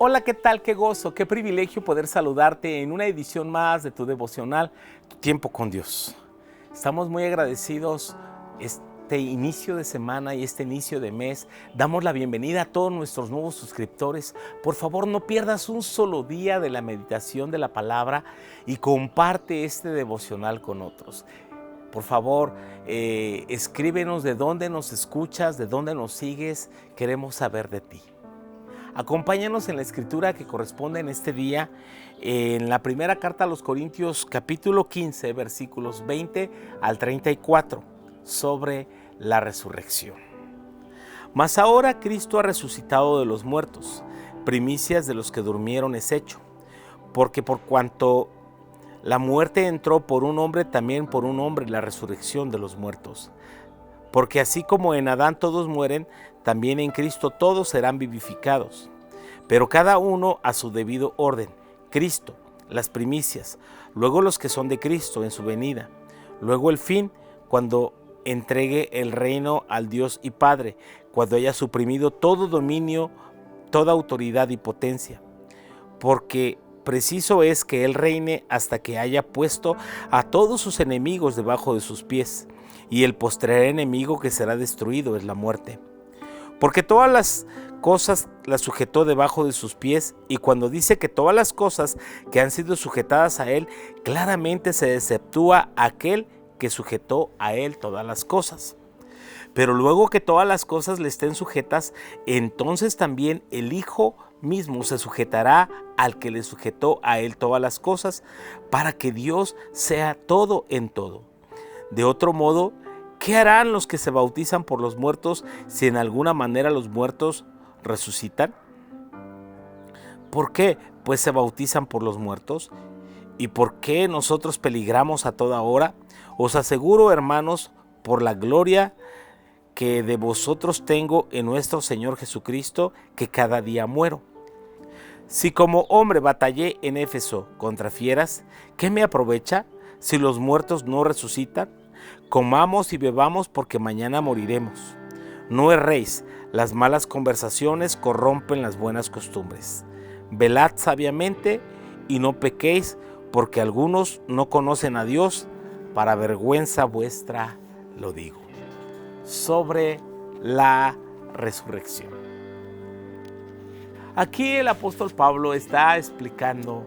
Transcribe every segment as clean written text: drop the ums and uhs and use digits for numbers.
Hola, ¿qué tal? Qué gozo, qué privilegio poder saludarte en una edición más de tu devocional, Tu Tiempo con Dios. Estamos muy agradecidos este inicio de semana y este inicio de mes. Damos la bienvenida a todos nuestros nuevos suscriptores. Por favor, no pierdas un solo día de la meditación de la palabra y comparte este devocional con otros. Por favor, escríbenos de dónde nos escuchas, de dónde nos sigues. Queremos saber de ti. Acompáñanos en la escritura que corresponde en este día, en la primera carta a los Corintios, capítulo 15, versículos 20 al 34, sobre la resurrección. Mas ahora Cristo ha resucitado de los muertos, primicias de los que durmieron es hecho, porque por cuanto la muerte entró por un hombre, también por un hombre la resurrección de los muertos. Porque así como en Adán todos mueren, también en Cristo todos serán vivificados. Pero cada uno a su debido orden. Cristo, las primicias, luego los que son de Cristo en su venida. Luego el fin, cuando entregue el reino al Dios y Padre, cuando haya suprimido todo dominio, toda autoridad y potencia. Porque preciso es que Él reine hasta que haya puesto a todos sus enemigos debajo de sus pies. Y el postrer enemigo que será destruido es la muerte. Porque todas las cosas las sujetó debajo de sus pies, y cuando dice que todas las cosas que han sido sujetadas a Él, claramente se exceptúa aquel que sujetó a Él todas las cosas. Pero luego que todas las cosas le estén sujetas, entonces también el Hijo mismo se sujetará al que le sujetó a Él todas las cosas, para que Dios sea todo en todo. De otro modo, ¿qué harán los que se bautizan por los muertos si en alguna manera los muertos resucitan? ¿Por qué, pues, se bautizan por los muertos? ¿Y por qué nosotros peligramos a toda hora? Os aseguro, hermanos, por la gloria que de vosotros tengo en nuestro Señor Jesucristo, que cada día muero. Si como hombre batallé en Éfeso contra fieras, ¿qué me aprovecha si los muertos no resucitan? Comamos y bebamos porque mañana moriremos. No erréis, las malas conversaciones corrompen las buenas costumbres. Velad sabiamente y no pequéis, porque algunos no conocen a Dios, para vergüenza vuestra lo digo. Sobre la resurrección. Aquí el apóstol Pablo está explicando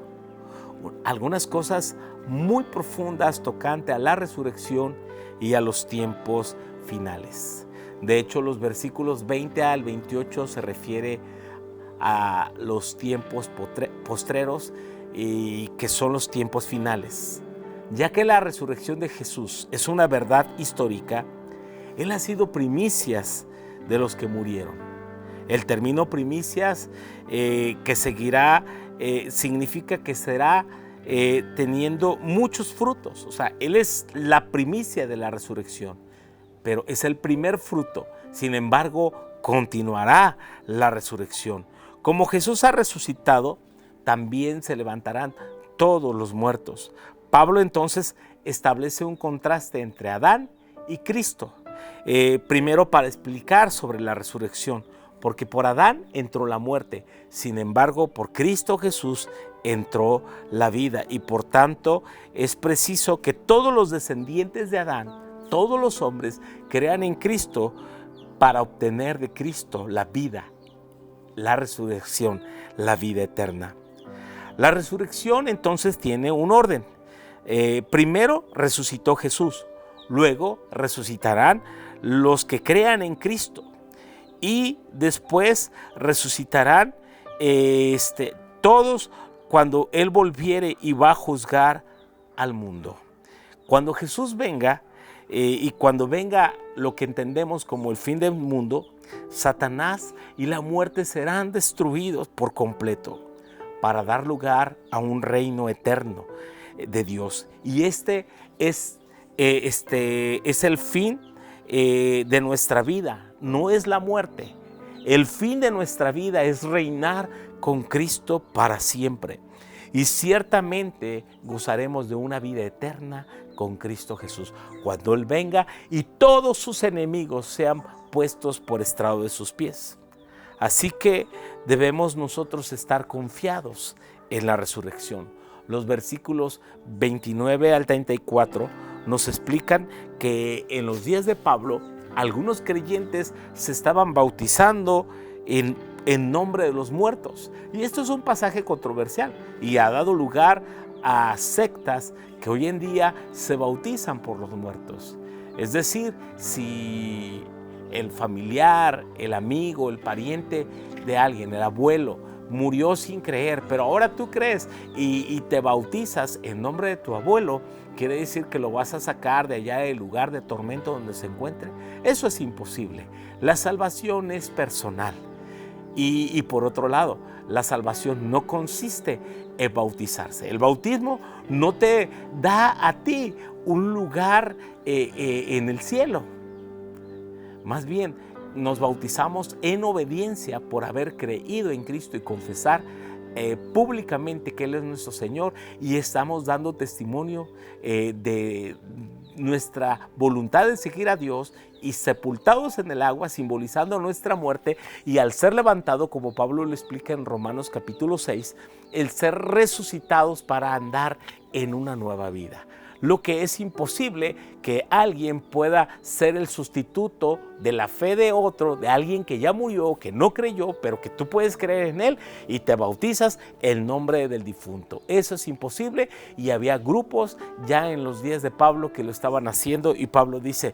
algunas cosas muy profundas tocante a la resurrección y a los tiempos finales. De hecho, los versículos 20 al 28 se refiere a los tiempos postreros y que son los tiempos finales. Ya que la resurrección de Jesús es una verdad histórica, Él ha sido primicias de los que murieron. El término primicias que seguirá significa que será teniendo muchos frutos. O sea, Él es la primicia de la resurrección, pero es el primer fruto. Sin embargo, continuará la resurrección. Como Jesús ha resucitado, también se levantarán todos los muertos. Pablo entonces establece un contraste entre Adán y Cristo. Primero para explicar sobre la resurrección, porque por Adán entró la muerte, sin embargo por Cristo Jesús entró la vida, y por tanto es preciso que todos los descendientes de Adán, todos los hombres, crean en Cristo para obtener de Cristo la vida, la resurrección, la vida eterna. La resurrección entonces tiene un orden. Primero resucitó Jesús, luego resucitarán los que crean en Cristo, y después resucitarán todos cuando Él volviere y va a juzgar al mundo. Cuando Jesús venga y cuando venga lo que entendemos como el fin del mundo, Satanás y la muerte serán destruidos por completo para dar lugar a un reino eterno de Dios. Y este es el fin de nuestra vida, no es la muerte. El fin de nuestra vida es reinar con Cristo para siempre. Y ciertamente gozaremos de una vida eterna con Cristo Jesús cuando Él venga y todos sus enemigos sean puestos por estrado de sus pies. Así que debemos nosotros estar confiados en la resurrección. Los versículos 29 al 34 nos explican que en los días de Pablo, algunos creyentes se estaban bautizando en nombre de los muertos. Y esto es un pasaje controversial y ha dado lugar a sectas que hoy en día se bautizan por los muertos. Es decir, si el familiar, el amigo, el pariente de alguien, el abuelo, murió sin creer, pero ahora tú crees y te bautizas en nombre de tu abuelo, quiere decir que lo vas a sacar de allá del lugar de tormento donde se encuentre. Eso es imposible. La salvación es personal. Y por otro lado, la salvación no consiste en bautizarse. El bautismo no te da a ti un lugar en el cielo. Más bien, nos bautizamos en obediencia por haber creído en Cristo y confesar públicamente que Él es nuestro Señor, y estamos dando testimonio de nuestra voluntad de seguir a Dios, y sepultados en el agua, simbolizando nuestra muerte, y al ser levantado, como Pablo lo explica en Romanos capítulo 6, el ser resucitados para andar en una nueva vida. Lo que es imposible que alguien pueda ser el sustituto de la fe de otro, de alguien que ya murió, que no creyó, pero que tú puedes creer en él y te bautizas en nombre del difunto. Eso es imposible, y había grupos ya en los días de Pablo que lo estaban haciendo, y Pablo dice: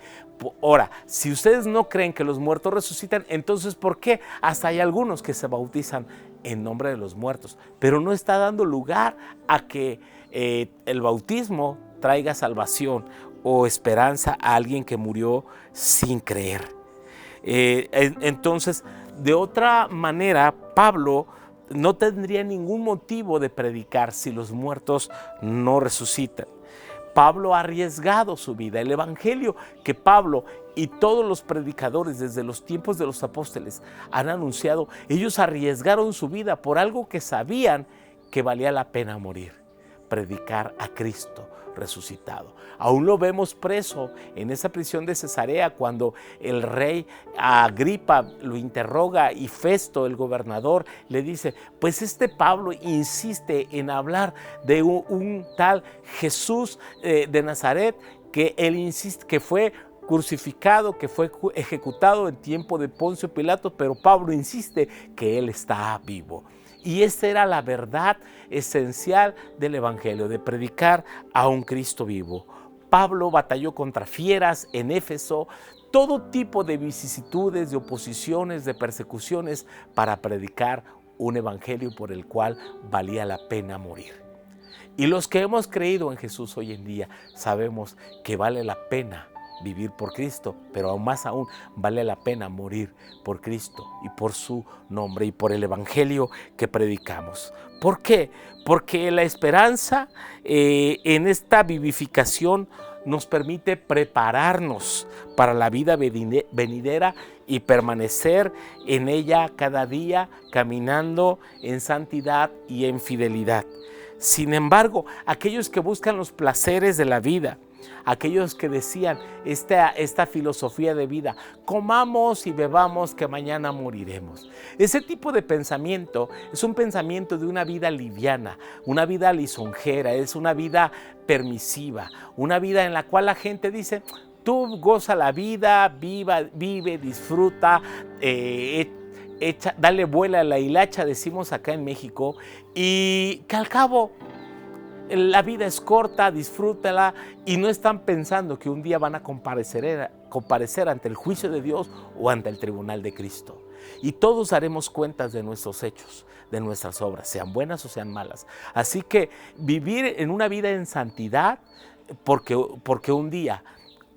ahora, si ustedes no creen que los muertos resucitan, entonces ¿por qué hasta hay algunos que se bautizan en nombre de los muertos? Pero no está dando lugar a que el bautismo traiga salvación o esperanza a alguien que murió sin creer. Entonces, de otra manera, Pablo no tendría ningún motivo de predicar si los muertos no resucitan. Pablo ha arriesgado su vida. El evangelio que Pablo y todos los predicadores desde los tiempos de los apóstoles han anunciado, ellos arriesgaron su vida por algo que sabían que valía la pena morir: predicar a Cristo resucitado. Aún lo vemos preso en esa prisión de Cesarea, cuando el rey Agripa lo interroga y Festo, el gobernador, le dice: pues este Pablo insiste en hablar de un tal Jesús de Nazaret, que él insiste que fue crucificado, que fue ejecutado en tiempo de Poncio Pilato, pero Pablo insiste que él está vivo. Y esta era la verdad esencial del evangelio, de predicar a un Cristo vivo. Pablo batalló contra fieras en Éfeso, todo tipo de vicisitudes, de oposiciones, de persecuciones, para predicar un evangelio por el cual valía la pena morir. Y los que hemos creído en Jesús hoy en día sabemos que vale la pena vivir por Cristo, pero aún más aún vale la pena morir por Cristo y por su nombre y por el evangelio que predicamos. ¿Por qué? Porque la esperanza en esta vivificación nos permite prepararnos para la vida venidera y permanecer en ella cada día, caminando en santidad y en fidelidad. Sin embargo, aquellos que buscan los placeres de la vida, aquellos que decían esta filosofía de vida: comamos y bebamos que mañana moriremos. Ese tipo de pensamiento es un pensamiento de una vida liviana, una vida lisonjera, es una vida permisiva, una vida en la cual la gente dice: tú goza la vida, vive, disfruta, dale vuela a la hilacha, decimos acá en México, y que al cabo la vida es corta, disfrútala, y no están pensando que un día van a comparecer ante el juicio de Dios o ante el tribunal de Cristo. Y todos daremos cuentas de nuestros hechos, de nuestras obras, sean buenas o sean malas. Así que vivir en una vida en santidad, porque un día,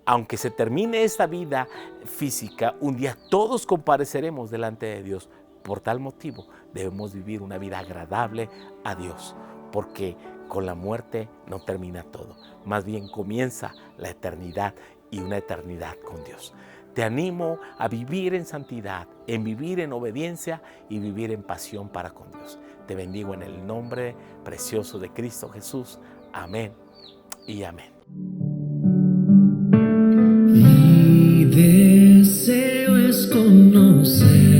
aunque se termine esta vida física, un día todos compareceremos delante de Dios. Por tal motivo debemos vivir una vida agradable a Dios, porque con la muerte no termina todo, más bien comienza la eternidad, y una eternidad con Dios. Te animo a vivir en santidad, en vivir en obediencia y vivir en pasión para con Dios. Te bendigo en el nombre precioso de Cristo Jesús. Amén y amén. Mi deseo es conocer